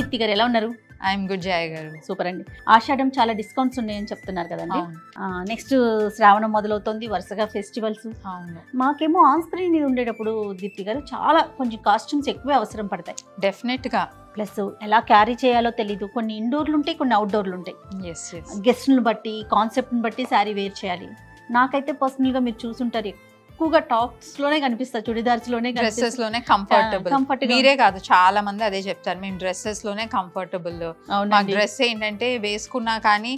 దీప్తి గారు ఎలా ఉన్నారు? ఐఎమ్ గుడ్ జయ గారు. సూపర్ అండి. ఆషాఢం చాలా డిస్కౌంట్స్ ఉన్నాయని చెప్తున్నారు కదండి. నెక్స్ట్ శ్రావణం మొదలవుతుంది, వరుసగా ఫెస్టివల్స్. మాకేమో ఆన్ స్క్రీన్ ఉండేటప్పుడు దీప్తి గారు చాలా కొంచెం కాస్ట్యూమ్స్ ఎక్కువే అవసరం పడతాయి. డెఫినెట్ గా. ప్లస్ ఎలా క్యారీ చేయాలో తెలీదు. కొన్ని ఇండోర్లు ఉంటాయి, కొన్ని అవుట్డోర్లు ఉంటాయి. గెస్ట్ని బట్టి కాన్సెప్ట్ని బట్టి శారీ వేర్ చేయాలి. నాకైతే పర్సనల్గా మీరు చూసుంటారు, ఎక్కువగా టాప్స్ లోనే కనిపిస్తారు, చుడిదార్స్ లోనే, డ్రెస్సెస్ లోనే కంఫర్టబుల్. మీరే కాదు చాలా మంది అదే చెప్తారు, మేము డ్రెస్సెస్ లోనే కంఫర్టబుల్. మా డ్రెస్ ఏంటంటే వేసుకున్నా కానీ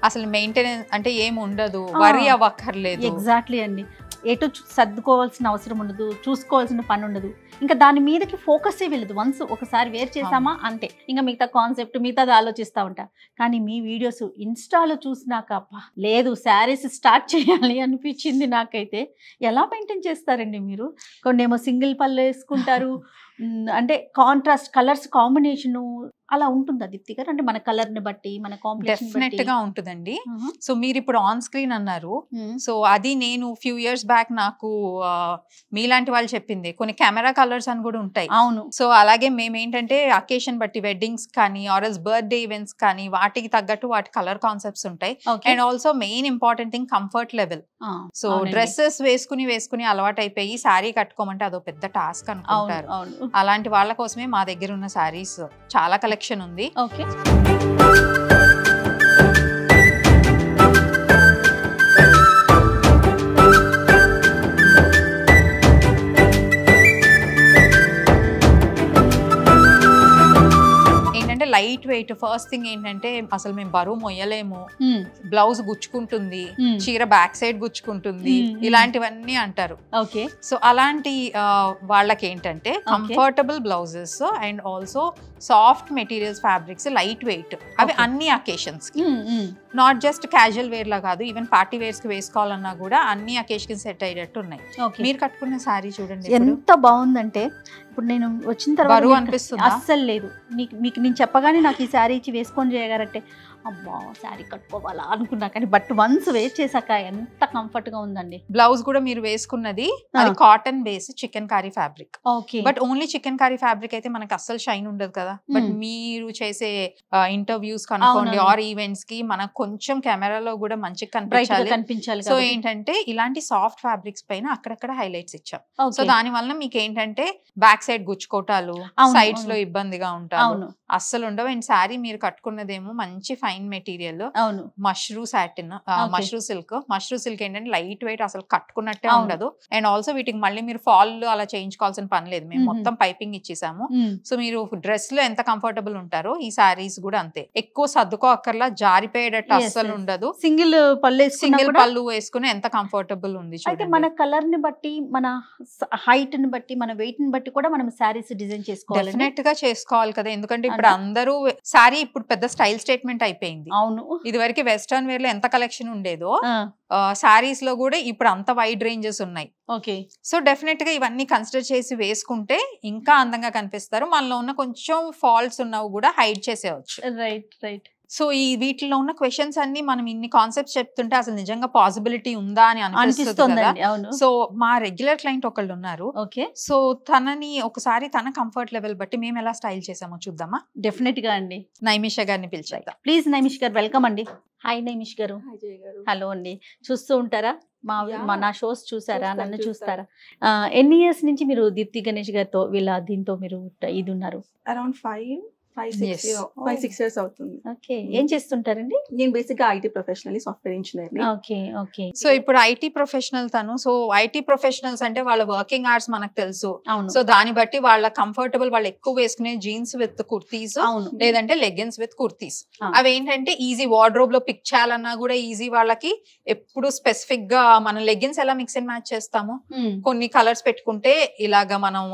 అసలు మెయింటెనెన్స్ అంటే ఏమి ఉండదు, వరీ అవ్వక్కర్లేదు. ఎగ్జాక్ట్లీ అండి. ఎటు సర్దుకోవాల్సిన అవసరం ఉండదు, చూసుకోవాల్సిన పని ఉండదు, ఇంకా దాని మీదకి ఫోకస్ వెళ్ళదు. వన్స్ ఒకసారి వేర్ చేసామా అంతే, ఇంకా మిగతా కాన్సెప్ట్ మిగతాది ఆలోచిస్తూ ఉంటా. కానీ మీ వీడియోస్ ఇన్స్టాలో చూసినాక లేదు శారీస్ స్టార్ట్ చేయాలి అనిపించింది నాకైతే. ఎలా మెయింటైన్ చేస్తారండి మీరు? కొన్ని ఏమో సింగిల్ పళ్ళు వేసుకుంటారు, అంటే కాంట్రాస్ట్ కలర్స్ కాంబినేషను అలా ఉంటుందా దీప్తి గారు? అంటే మన కలర్ ని బట్టి, మన కాంబినేషన్ డెఫినెట్ గా ఉంటుందండి. సో మీరు ఇప్పుడు ఆన్ స్క్రీన్ అన్నారు, సో అది నేను ఫ్యూ ఇయర్స్ బ్యాక్ నాకు మీలాంటి వాళ్ళు చెప్పింది. కొన్ని కెమెరా కలర్స్ అని కూడా ఉంటాయి. అవును. సో అలాగే మేము ఏంటంటే అకేషన్ బట్టి వెడ్డింగ్స్ కానీ ఆర్ఎల్స్ బర్త్డే ఈవెంట్స్ కానీ వాటికి తగ్గట్టు వాటి కలర్ కాన్సెప్ట్స్ ఉంటాయి. And also main important thing comfort level. So dresses వేసుకుని అలవాటు అయిపోయి శారీ కట్టుకోమంటే అదో పెద్ద టాస్క్ అనుకుంటారు. అలాంటి వాళ్ళ కోసమే మా దగ్గర ఉన్న శారీస్ చాలా కలెక్షన్ ఉంది. Okay. Light weight. First thing ఏంటంటే అసలు మేము బరువు మొయ్యలేము, బ్లౌజ్ గుచ్చుకుంటుంది, చీర బ్యాక్ సైడ్ గుచ్చుకుంటుంది, ఇలాంటివన్నీ అంటారు. ఓకే. సో అలాంటి వాళ్ళకి ఏంటంటే comfortable blouses and also soft materials, fabrics, light weight, అవి అన్ని అకేషన్స్ కి, నాట్ జస్ట్ క్యాజువల్ వేర్ లా కాదు, ఈవెన్ పార్టీ వేర్స్ కి వేసుకోవాలన్నా కూడా అన్ని అకేషన్ సెట్ అయ్యేటట్టు ఉన్నాయి. మీరు కట్టుకున్న శారీ చూడండి ఎంత బాగుందంటే. ఇప్పుడు నేను వచ్చిన తర్వాత అనిపిస్తుంది అస్సలు లేదు, మీకు నేను చెప్పగానే నాకు ఈ శారీ ఇచ్చి వేసుకొని చేయగారంటే అబ్బా శారీ కట్టుకోవాలా అనుకున్నా. కానీ బట్ వన్స్ వేర్ చేశాక ఎంత కంఫర్ట్ గా ఉందండి. బ్లౌజ్ కూడా మీరు వేసుకున్నది అది cotton base chikankari fabric. Okay. But only chikankari fabric అయితే మనకి అస్సలు షైన్ ఉండదు కదా. బట్ మీరు చేసే ఇంటర్వ్యూస్ కనుకోండి ఆర్ ఈవెంట్స్ కి మనకు కొంచెం కెమెరాలో కూడా మంచిగా కనిపించాలి. సో ఏంటంటే ఇలాంటి సాఫ్ట్ ఫ్యాబ్రిక్స్ పైన అక్కడక్కడ హైలైట్స్ ఇచ్చాం. సో దాని వల్ల మీకు ఏంటంటే బ్యాక్ సైడ్ గుచ్చుకోటాలు, సైడ్స్ లో ఇబ్బందిగా ఉంటారు, అస్సలు ఉండవు. అండ్ శారీ మీరు కట్టుకున్నదేమో మంచి fine material, mashru satin, mashru silk. Mashru silk ఏంటంటే లైట్ వెయిట్, అసలు కట్టుకున్నట్టే ఉండదు. అండ్ ఆల్సో వీటికి మళ్ళీ మీరు ఫాల్ అలా చేయించుకోవాల్సిన పని లేదు, మేము మొత్తం పైపింగ్ ఇచ్చేసాము. సో మీరు డ్రెస్ లో ఎంత కంఫర్టబుల్ ఉంటారో ఈ శారీస్ కూడా అంతే. ఎక్కువ సర్దుకో అక్కర్లా, జారిపోయేటట్టు అస్సలు ఉండదు. సింగిల్ పళ్ళు వేసుకుని ఎంత కంఫర్టబుల్ ఉంది. అయితే మన కలర్ ని బట్టి, మన హైట్ ని బట్టి, మన వెయిట్ ని బట్టి కూడా మనం శారీస్ డిజైన్ చేసుకోవాలి. డెఫినెట్ గా చేసుకోవాలి కదా, ఎందుకంటే ఇప్పుడు అందరూ శారీ ఇప్పుడు పెద్ద స్టైల్ స్టేట్మెంట్ అయిపోయింది. అవును. ఇది వరకు వెస్టర్న్ వేర్ లో ఎంత కలెక్షన్ ఉండేదో శారీస్ లో కూడా ఇప్పుడు అంత వైడ్ రేంజెస్ ఉన్నాయి. ఓకే. సో డెఫినెట్ గా ఇవన్నీ కన్సిడర్ చేసి వేసుకుంటే ఇంకా అందంగా కనిపిస్తారు. మనలో ఉన్న కొంచెం ఫాల్ట్స్ ఉన్నవి కూడా హైడ్ చేసేవచ్చు. Right right. సో ఈ వీటిలో ఉన్న క్వశ్చన్స్ అన్ని మనం ఇన్ని కాన్సెప్ట్స్ చెప్తుంటే అసలు నిజంగా పాసిబిలిటీ ఉందా అని అనిపిస్తుంది. సో మా రెగ్యులర్ క్లయింట్ ఒకళ్ళు ఉన్నారు. ఓకే. సో తనని ఒకసారి తన కంఫర్ట్ లెవెల్ బట్టి మేము ఎలా స్టైల్ చేసామో చూద్దామా? డెఫినెట్ గా అండి. నైమిష గారిని పిలిచేద్దాం. ప్లీజ్ నైమిష్ గారు, వెల్కమ్ అండి. హాయ్ నైమిష్ గారు. హలో అండి. చూస్తూ ఉంటారా నా షోస్? చూసారా? నన్ను చూస్తారా? ఎన్ని ఇయర్స్ నుంచి మీరు దీప్తి గణేష్ గారితో దీంతో మీరు ఇది ఉన్నారు? అరౌండ్ 5-6 years అవుతుంది. ఓకే. ఏం చేస్తుంటారండి? నేను బేసిక్ గా IT professional, software engineer. Okay okay. So ఇప్పుడు ఐటీ ప్రొఫెషనల్ తను. సో ఐటీ ప్రొఫెషనల్స్ అంటే వాళ్ళ వర్కింగ్ అవర్స్ మనకు తెలుసు. సో దాన్ని బట్టి వాళ్ళ కంఫర్టబుల్, వాళ్ళు ఎక్కువ వేసుకునే జీన్స్ విత్ కుర్తీస్, లేదంటే లెగ్గిన్స్ విత్ కుర్తీస్. అవి ఏంటంటే ఈజీ వార్డ్రోబ్ లో పిక్ చేయాలన్నా కూడా ఈజీ వాళ్ళకి. ఎప్పుడు స్పెసిఫిక్ గా మనం లెగ్గిన్స్ ఎలా మిక్స్ అండ్ మ్యాచ్ చేస్తాము, కొన్ని కలర్స్ పెట్టుకుంటే ఇలాగా మనం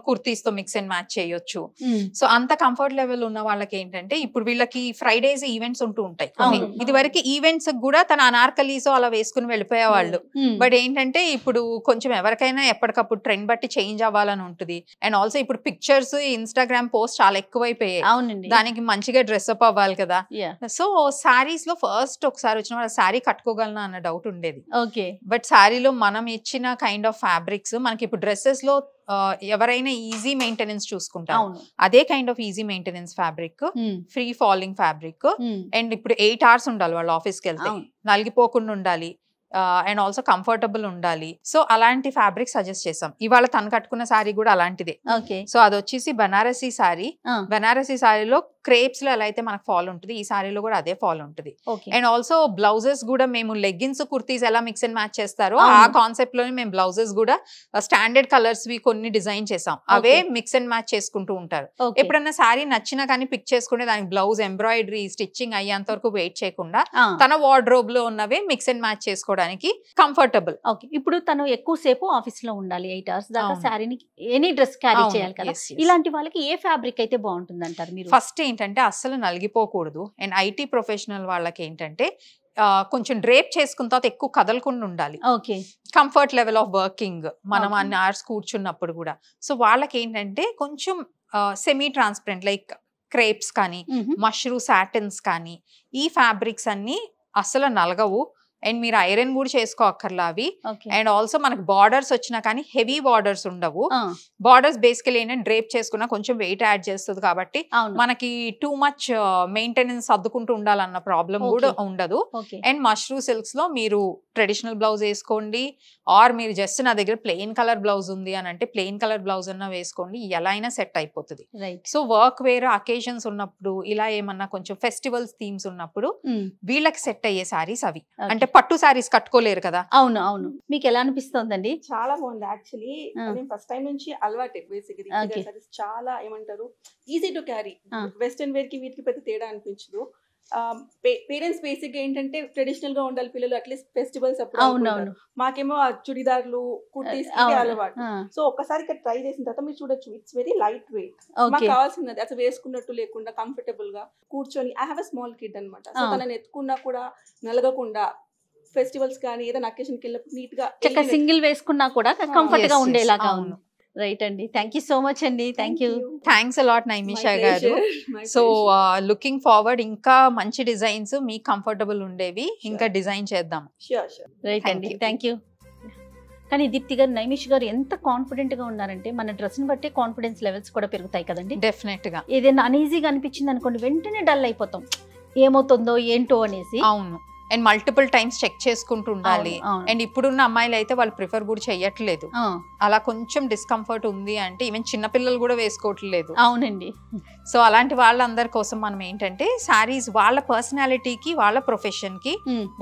కుర్తీస్ తో మిక్స్ అండ్ మ్యాచ్ చేయొచ్చు. సో అంత కంఫర్ట్ లెవెల్ ఉన్న వాళ్ళకి ఏంటంటే ఇప్పుడు వీళ్ళకి ఫ్రైడేస్ ఈవెంట్స్ ఉంటూ ఉంటాయి. ఇది వరకు ఈవెంట్స్ కూడా తన అనార్కలీస్ అలా వేసుకుని వెళ్ళిపోయే వాళ్ళు. బట్ ఏంటంటే ఇప్పుడు కొంచెం ఎవరికైనా ఎప్పటికప్పుడు ట్రెండ్ బట్టి చేంజ్ అవ్వాలని ఉంటుంది. అండ్ ఆల్సో ఇప్పుడు పిక్చర్స్, ఇన్స్టాగ్రామ్ పోస్ట్ చాలా ఎక్కువైపోయాయి. దానికి మంచిగా డ్రెస్అప్ అవ్వాలి కదా. సో శారీస్ లో ఫస్ట్ ఒకసారి వచ్చిన వాళ్ళ శారీ కట్టుకోగలనా అన్న డౌట్ ఉండేది. ఓకే. బట్ శారీలో మనం ఇచ్చిన కైండ్ ఆఫ్ ఫ్యాబ్రిక్స్ మనకి ఇప్పుడు డ్రెస్సెస్ లో ఎవరైనా ఈజీ మెయింటెనెన్స్ చూసుకుంటారు, అవును అదే kind off easy maintenance fabric, free falling fabric. And ఇప్పుడు 8 hours ఉండాలి వాళ్ళు ఆఫీస్కి వెళ్తే, అవును. నలిగిపోకుండా ఉండాలి, అండ్ ఆల్సో కంఫర్టబుల్ ఉండాలి. సో అలాంటి ఫ్యాబ్రిక్ సజెస్ట్ చేసాం. ఇవాళ తను కట్టుకున్న శారీ కూడా అలాంటిదే. ఓకే సో అది వచ్చేసి బనారసీ శారీ. బనారసీ శారీలో క్రేప్స్ లో ఎలా అయితే మనకు ఫాల్ ఉంటుంది, ఈ శారీలో కూడా అదే ఫాల్ ఉంటుంది. ఓకే అండ్ ఆల్సో బ్లౌజెస్ కూడా మేము లెగ్గిన్స్ కుర్తీస్ ఎలా మిక్స్ అండ్ మ్యాచ్ చేస్తారో అవును. ఆ కాన్సెప్ట్ లోనే మేము బ్లౌజెస్ కూడా స్టాండర్డ్ కలర్స్ వి కొన్ని డిజైన్ చేసాం. అవే మిక్స్ అండ్ మ్యాచ్ చేసుకుంటూ ఉంటారు. ఓకే ఎప్పుడన్నా శారీ నచ్చినా కానీ పిక్ చేసుకుంటే దానికి బ్లౌజ్ ఎంబ్రాయిడరీ స్టిచ్చింగ్ అయ్యేంత వరకు వెయిట్ చేయకుండా తన వార్డ్రోబ్ లో ఉన్నవే మిక్స్ అండ్ మ్యాచ్ చేసుకోవడానికి కంఫర్టబుల్. ఓకే ఇప్పుడు తను ఎక్కువసేపు ఆఫీస్ లో ఉండాలి, 8 hours దాకా అవును. శారీని ఎనీ డ్రెస్ క్యారీ అవును, చేయాలి కదా. yes, yes. ఇలాంటి వాళ్ళకి ఏ ఫ్యాబ్రిక్ అయితే బాగుంటుంది అంటారు మీరు? ఫస్ట్ ఏంటంటే అస్సలు నలిగిపోకూడదు. అండ్ ఐటీ ప్రొఫెషనల్ వాళ్ళకి ఏంటంటే కొంచెం డ్రేప్ చేసుకున్న తర్వాత ఎక్కువ కదలకుండా ఉండాలి. Okay comfort level of working మనం Okay. అన్ని అవర్స్ కూర్చున్నప్పుడు కూడా. సో వాళ్ళకి ఏంటంటే కొంచెం సెమీ ట్రాన్స్పరెంట్ లైక్ క్రేప్స్ కానీ మష్రూ సాటిన్స్ కానీ ఈ ఫ్యాబ్రిక్స్ అన్ని అసలు నలగవు. అండ్ మీరు ఐరన్ కూడా చేసుకోక్కర్లా అవి. ఓకే అండ్ ఆల్సో మనకు బార్డర్స్ వచ్చినా కానీ హెవీ బార్డర్స్ ఉండవు. బార్డర్స్ బేసికలీ ఏంటంటే డ్రేప్ చేసుకున్నా కొంచెం వెయిట్ యాడ్ చేస్తుంది కాబట్టి అవును మనకి టూ మచ్ మెయింటెనెన్స్ సర్దుకుంటూ ఉండాలన్న ప్రాబ్లం కూడా ఉండదు. ఓకే అండ్ మష్రూ సిల్క్స్ లో మీరు ట్రెడిషనల్ బ్లౌజ్ వేసుకోండి, ఆర్ మీరు జస్ట్ నా దగ్గర ప్లెయిన్ కలర్ బ్లౌజ్ ఉంది అని అంటే ప్లెయిన్ కలర్ బ్లౌజ్ అన్నా వేసుకోండి, ఎలా అయినా సెట్ అయిపోతుంది. Right so work wear occasions ఉన్నప్పుడు ఇలా ఏమన్నా కొంచెం ఫెస్టివల్స్ థీమ్స్ ఉన్నప్పుడు వీళ్ళకి సెట్ అయ్యే శారీస్ అవి. అంటే పట్టు శారీస్ కట్టుకోలేరు కదా. అవును అవును మీకు ఎలా అనిపిస్తోందండి? చాలా బాగుంది యాక్చువల్లీ. నేను ఫస్ట్ టైం నుంచి అలవాటే బేసిక్ Okay. చాలా ఏమంటారు easy to carry. Western wear కి వీటికి పెద్ద తేడా అనిపించదు. పేరెంట్స్ బేసిక్ గా ఏంటంటే ట్రెడిషనల్ గా ఉండాలి పిల్లలు, అట్లీస్ట్ ఫెస్టివల్స్ అప్పుడు అవును అనుకుంటారు. అవును మాకేమో ఆ చుడిదార్లు కుర్తీస్ అవును. అలవాటు. సో ఒక్కసారి ఇక్కడ ట్రై చేసిన తర్వాత మీరు చూడొచ్చు, ఇట్స్ వెరీ లైట్ వెయిట్. మాకు ఓకే కావాల్సినది అసలు వేసుకున్నట్టు లేకుండా కంఫర్టబుల్ గా కూర్చొని. I have a small kid అనమాట. సో తనని ఎత్తుకున్నా కూడా నలగకుండా ఫెస్టివల్స్ కానీ ఏదైనా అకేషన్ కి వెళ్ళినప్పుడు నీట్ గా చక్కగా సింగిల్ వేసుకున్నా కూడా కంఫర్ట్ గా Yes, yes. ఉండేలాగా అవును. ఉంది. రైట్ అండి, థ్యాంక్ యూ సో మచ్ అండి. Thank you. Thanks a lot Naimisha గారు. సో లుకింగ్ ఫార్వర్డ్ ఇంకా మంచి డిజైన్స్ మీకు కంఫర్టబుల్ ఉండేవి ఇంకా డిజైన్ చేద్దాం. రైట్ అండి, Thank you. Thank you. కానీ దీప్తి గారు, నైమిష్ గారు ఎంత కాన్ఫిడెంట్ గా ఉన్నారంటే మన డ్రెస్ ని బట్టి కాన్ఫిడెన్స్ లెవెల్స్ కూడా పెరుగుతాయి కదండి. డెఫినెట్ గా. ఏదైనా అనీజీగా అనిపించింది అనుకోండి, వెంటనే డల్ అయిపోతాం, ఏమవుతుందో ఏంటో అనేసి. అవును. అండ్ మల్టిపుల్ టైమ్స్ చెక్ చేసుకుంటూ ఉండాలి. అవును, అవును. అండ్ ఇప్పుడున్న అమ్మాయిలు అయితే వాళ్ళు ప్రిఫర్ కూడా చెయ్యట్లేదు. అలా కొంచెం డిస్కంఫర్ట్ ఉంది అంటే ఈవెన్ చిన్నపిల్లలు కూడా వేసుకోవట్లేదు. అవునండి. సో అలాంటి వాళ్ళందరి కోసం మనం ఏంటంటే శారీస్ వాళ్ళ పర్సనాలిటీకి వాళ్ళ ప్రొఫెషన్ కి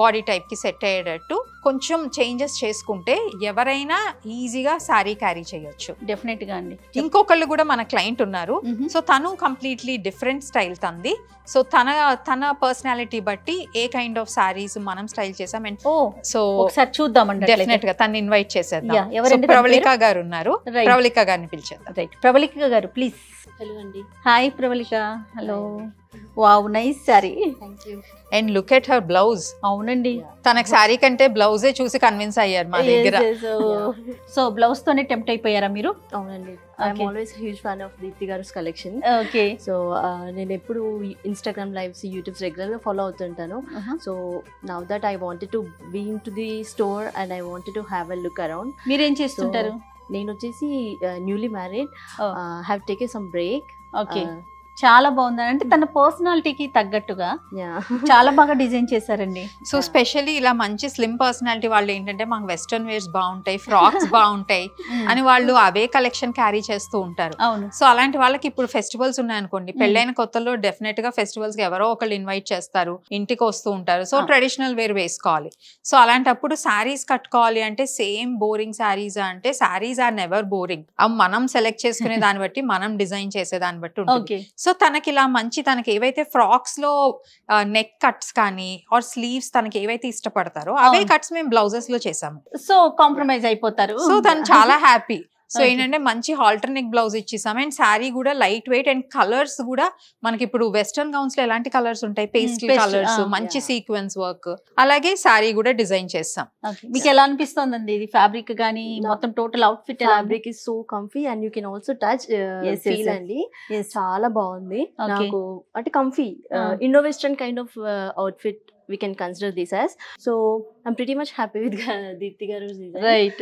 బాడీ టైప్ కి సెట్ అయ్యేటట్టు కొంచెం చేంజెస్ చేసుకుంటే ఎవరైనా ఈజీగా శారీ క్యారీ చేయొచ్చు. డెఫినెట్ గా అండి. ఇంకొకళ్ళు కూడా మన క్లయింట్ ఉన్నారు. సో తను కంప్లీట్లీ డిఫరెంట్ స్టైల్ తంది. సో తన పర్సనాలిటీ బట్టి ఏ కైండ్ ఆఫ్ శారీస్ మనం స్టైల్ చేసాం. అండ్ సో ఒకసారి చూద్దామండి. డెఫినెట్ గా తను ఇన్వైట్ చేసేద్దాం. Yeah, ఎవరండి? ప్రవళిక గారు ఉన్నారు. Right. ప్రవళిక గారిని పిలిచేద్దాం. రైట్, ప్రవళిక గారు ప్లీజ్. హలో అండి. Hi Pravalika. Hello. Wow, nice sari. Thank you. And look at her blouse. అవునండి. తనకు శారీ కంటే బ్లౌజే చూసి కన్విన్స్ అయ్యారు మా దగ్గర. సో బ్లౌజ్ తోనే టెంప్ట్ అయిపోయారా మీరు? అవునండి. I'm always huge fan of Deepthi గారుస్ కలెక్షన్. ఓకే. సో నేను ఎప్పుడు ఇన్స్టాగ్రామ్ లైవ్స్, యూట్యూబ్స్ రెగ్యులర్ గా ఫాలో అవుతుంటాను. So now that I wanted to been to the store and I wanted to have a look around. మీరేం చేస్తుంటారు? నేను వచ్చేసి newly married, have taken some break. Okay, చాలా బాగుంది. అంటే తన పర్సనాలిటీకి తగ్గట్టుగా చాలా బాగా డిజైన్ చేశారండి. సో స్పెషల్లీ ఇలా మంచి స్లిమ్ పర్సనాలిటీ వాళ్ళు ఏంటంటే మాకు వెస్టర్న్ వేర్స్ బాగుంటాయి, ఫ్రాక్స్ బాగుంటాయి అని వాళ్ళు అవే కలెక్షన్ క్యారీ చేస్తూ ఉంటారు. అవును. సో అలాంటి వాళ్ళకి ఇప్పుడు ఫెస్టివల్స్ ఉన్నాయనుకోండి, పెళ్ళైన కొత్తలో డెఫినెట్ గా ఫెస్టివల్స్ కి ఎవరో ఒకళ్ళు ఇన్వైట్ చేస్తారు, ఇంటికి వస్తూ ఉంటారు. సో ట్రెడిషనల్ వేర్ వేసుకోవాలి. సో అలాంటప్పుడు శారీస్ కట్టుకోవాలి అంటే సేమ్ బోరింగ్ శారీస్ అంటే శారీస్ ఆర్ నెవర్ బోరింగ్. అవి మనం సెలెక్ట్ చేసుకునే దాన్ని బట్టి మనం డిజైన్ చేసే దాన్ని బట్టి ఉంటుంది. సో తనకి ఇలా మంచి తనకి ఏవైతే ఫ్రాక్స్ లో నెక్ కట్స్ కానీ ఆర్ స్లీవ్స్ తనకి ఏవైతే ఇష్టపడతారో అవే కట్స్ మేము బ్లౌజెస్ లో చేసాము. సో కాంప్రమైజ్ అయిపోతారు. సో తను చాలా హ్యాపీ. సో ఏంటంటే మంచి ఆల్టర్నేట్ బ్లౌజ్ ఇచ్చేసాం. అండ్ శారీ కూడా లైట్ వెయిట్ అండ్ కలర్స్ కూడా మనకి ఇప్పుడు వెస్టర్న్ గౌన్స్ లో ఎలాంటి కలర్స్ ఉంటాయి, పేస్టల్ కలర్స్, మంచి సీక్వెన్స్ వర్క్, అలాగే శారీ కూడా డిజైన్ చేస్తాం. మీకు ఎలా అనిపిస్తోందండి ఇది ఫ్యాబ్రిక్ గానీ మొత్తం total out fit? Fabric is so comfy and you can also touch feel అండి. చాలా బాగుంది నాకు. అంటే comfy Indo western kind of out fit we can consider this as. So I'm pretty much happy with Deepti garu's design. Right.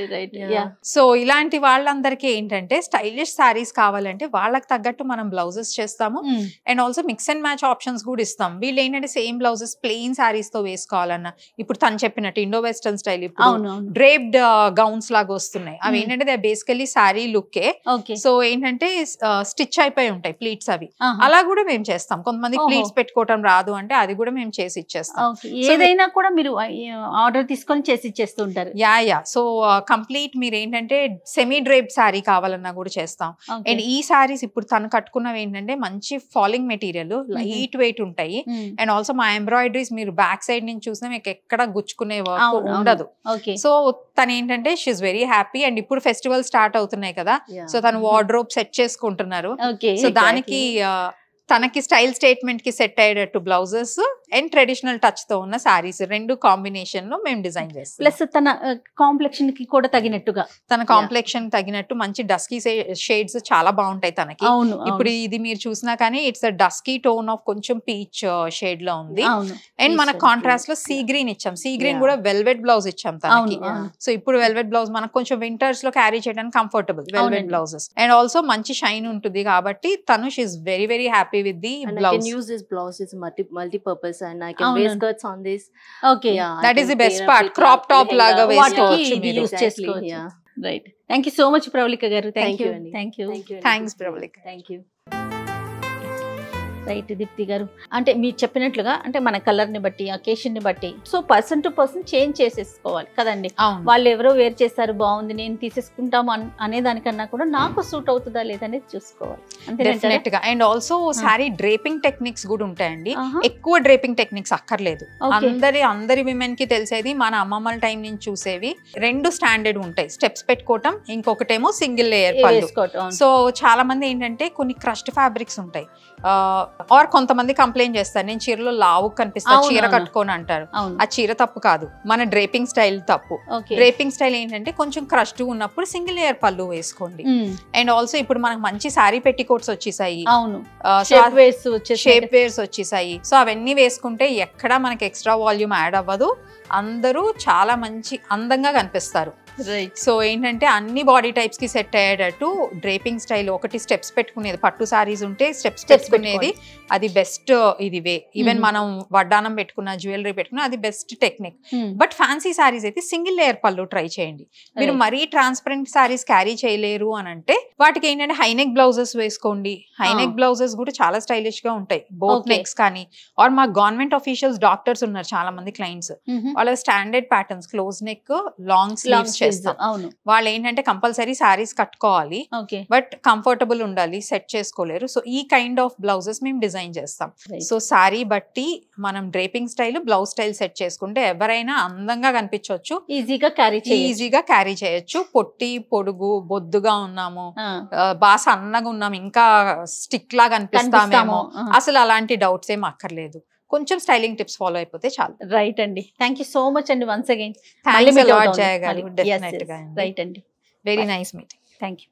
Yeah. So ఇలాంటి వాళ్ళందరికీ ఏంటంటే stylish saris కావాలంటే వాళ్ళకి తగ్గట్టు మనం బ్లౌజెస్ చేస్తాము and also mix and match options కూడా ఇస్తాం. వీళ్ళు ఏంటంటే సేమ్ బ్లౌజెస్ ప్లెయిన్ సారీస్ తో వేసుకోవాలన్నా ఇప్పుడు తను చెప్పినట్టు ఇండో వెస్టర్న్ స్టైల్ ఇప్పుడు డ్రేప్డ్ గౌన్స్ లాగా వస్తున్నాయి. అవి ఏంటంటే దే బేసికలీ సారీ లుక్కే. సో ఏంటంటే స్టిచ్ అయిపోయి ఉంటాయి ప్లీట్స్ అవి. అలా కూడా మేము చేస్తాం. కొంతమంది ప్లీట్స్ పెట్టుకోవటం రాదు అంటే అది కూడా మేము చేసి ఇచ్చేస్తాం. ఏదైనా కూడా మీరు ఆర్డర్ తీసుకొని చేసి ఇచ్చేస్తూ ఉంటారు. యా సో కంప్లీట్ మీరు ఏంటంటే సెమీ డ్రేప్డ్ సారీ కావాలన్నా కూడా చేస్తాం. అండ్ ఈ సారీస్ ఇప్పుడు తను కట్టుకున్నవి ఏంటంటే మంచి ఫాలింగ్ మెటీరియల్, లైట్ వెయిట్ ఉంటాయి. అండ్ ఆల్సో మా ఎంబ్రాయిడరీస్ మీరు బ్యాక్ సైడ్ నుంచి చూసినా మీకు ఎక్కడ గుచ్చుకునే వర్క్ ఉండదు. సో తను ఏంటంటే షీఈస్ వెరీ హ్యాపీ. అండ్ ఇప్పుడు ఫెస్టివల్ స్టార్ట్ అవుతున్నాయి కదా, సో తను వార్డ్రోబ్ సెట్ చేసుకుంటున్నారు. సో దానికి తనకి స్టైల్ స్టేట్మెంట్ కి సెట్ అయ్యేటట్టు బ్లౌజెస్ అండ్ ట్రెడిషనల్ టచ్ తో ఉన్న సారీస్ రెండు కాంబినేషన్ లో మేము డిజైన్ చేస్తాం. ప్లస్ తన కాంప్లెక్షన్ కి కూడా తగినట్టుగా, తన కాంప్లెక్షన్ తగినట్టు మంచి డస్కీ షేడ్స్ చాలా బాగుంటాయి తనకి. ఇప్పుడు ఇది మీరు చూసినా కానీ ఇట్స్ డస్కీ టోన్ ఆఫ్ కొంచెం పీచ్ షేడ్ లో ఉంది. అండ్ మన కాంట్రాస్ట్ లో సీ గ్రీన్ ఇచ్చాం. సీ గ్రీన్ కూడా వెల్వెట్ బ్లౌజ్ ఇచ్చాం తనకి. సో ఇప్పుడు వెల్వెట్ బ్లౌజ్ మనకు కొంచెం వింటర్స్ లో క్యారీ చేయడానికి comfortable velvet blouses. And also మంచి షైన్ ఉంటుంది కాబట్టి తను she's very very happy with the and blouse. I can use this blouse is multi-purpose and I can wear skirts on this. Okay, yeah, that is the best part. Crop top laga veskochu meeru use chesukochu. Yeah, right. Thank you so much Pravalika garu. Thank you. Thanks Pravalika. Thank you. Right Deepti గారు, అంటే మీరు చెప్పినట్లుగా అంటే మన colour ని బట్టి occasion ని బట్టి so person to person change చేసేసుకోవాలి కదండి. వాళ్ళు ఎవరో వేర్ చేస్తారు బాగుంది నేను తీసేసుకుంటాము అనే దానికన్నా కూడా నాకు సూట్ అవుతుందా లేదనేది చూసుకోవాలి. And also sorry draping techniques కూడా ఉంటాయండి. ఎక్కువ డ్రేపింగ్ టెక్నిక్స్ అక్కర్లేదు. అందరి విమెన్ కి తెలిసేది మన అమ్మమ్మల టైం నుంచి చూసేవి రెండు స్టాండర్డ్ ఉంటాయి. స్టెప్స్ పెట్టుకోవటం, ఇంకొకటేమో సింగిల్ లేయర్ పళ్ళు. సో చాలా మంది ఏంటంటే కొన్ని క్రష్డ్ ఫ్యాబ్రిక్స్ ఉంటాయి. ఆర్ కొంతమంది కంప్లైంట్ చేస్తారు నేను చీరలో లావు కనిపిస్తా చీర కట్టుకొని అంటారు. ఆ చీర తప్పు కాదు, మన డ్రేపింగ్ స్టైల్ తప్పు. డ్రేపింగ్ స్టైల్ ఏంటంటే కొంచెం క్రష్డ్ ఉన్నప్పుడు సింగిల్ లేయర్ పళ్ళు వేసుకోండి. అండ్ ఆల్సో ఇప్పుడు మనకు మంచి సారీ పెట్టికోట్స్ వచ్చేసాయి, షేప్ వేర్స్ వచ్చేసాయి. సో అవన్నీ వేసుకుంటే ఎక్కడ మనకి ఎక్స్ట్రా వాల్యూమ్ యాడ్ అవ్వదు, అందరూ చాలా మంచి అందంగా కనిపిస్తారు. సో ఏంటంటే అన్ని బాడీ టైప్స్ కి సెట్ అయ్యేటట్టు డ్రేపింగ్ స్టైల్ ఒకటి స్టెప్స్ పెట్టుకునేది, పట్టు సారీస్ ఉంటే స్టెప్స్ పెట్టుకునేది అది బెస్ట్. ఇది వే ఈవెన్ మనం వడ్డానం పెట్టుకున్న జ్యువెలరీ పెట్టుకున్న అది best technique. But fancy saris అయితే సింగిల్ లేయర్ పళ్ళు ట్రై చేయండి. మీరు మరీ ట్రాన్స్పరెంట్ సారీస్ క్యారీ చేయలేరు అని అంటే వాటికి ఏంటంటే హైనెక్ బ్లౌజెస్ వేసుకోండి. హైనెక్ బ్లౌజెస్ కూడా చాలా స్టైలిష్ గా ఉంటాయి, బోత్ నెక్స్ కానీ. ఆర్ మా గవర్నమెంట్ ఆఫీషియల్స్ డాక్టర్స్ ఉన్నారు చాలా మంది క్లయింట్స్, వాళ్ళ standard patterns close neck long sleeves చేస్తాం. వాళ్ళు ఏంటంటే కంపల్సరీ సారీస్ కట్టుకోవాలి, బట్ కంఫర్టబుల్ ఉండాలి, సెట్ చేసుకోలేరు. సో ఈ కైండ్ ఆఫ్ బ్లౌజెస్ మేము డిజైన్ చేస్తాం. సో సారీ బట్టి మనం draping style blouse style set చేసుకుంటే ఎవరైనా అందంగా కనిపించవచ్చు, ఈజీగా క్యారీ చేయొచ్చు. పొట్టి పొడుగు బొద్దుగా ఉన్నాము, బాగా సన్నగా ఉన్నాము, ఇంకా స్టిక్ లాగా కనిపిస్తామేమో, అసలు అలాంటి డౌట్స్ ఏం అక్కర్లేదు. కొంచెం స్టైలింగ్ టిప్స్ ఫాలో అయిపోతే చాలు. రైట్ అండి, థ్యాంక్ యూ సో మచ్ అండి. Once again thanks a lot Jaya గారు. డెఫినెట్ గా రైట్ అండి, very nice meeting. Thank you.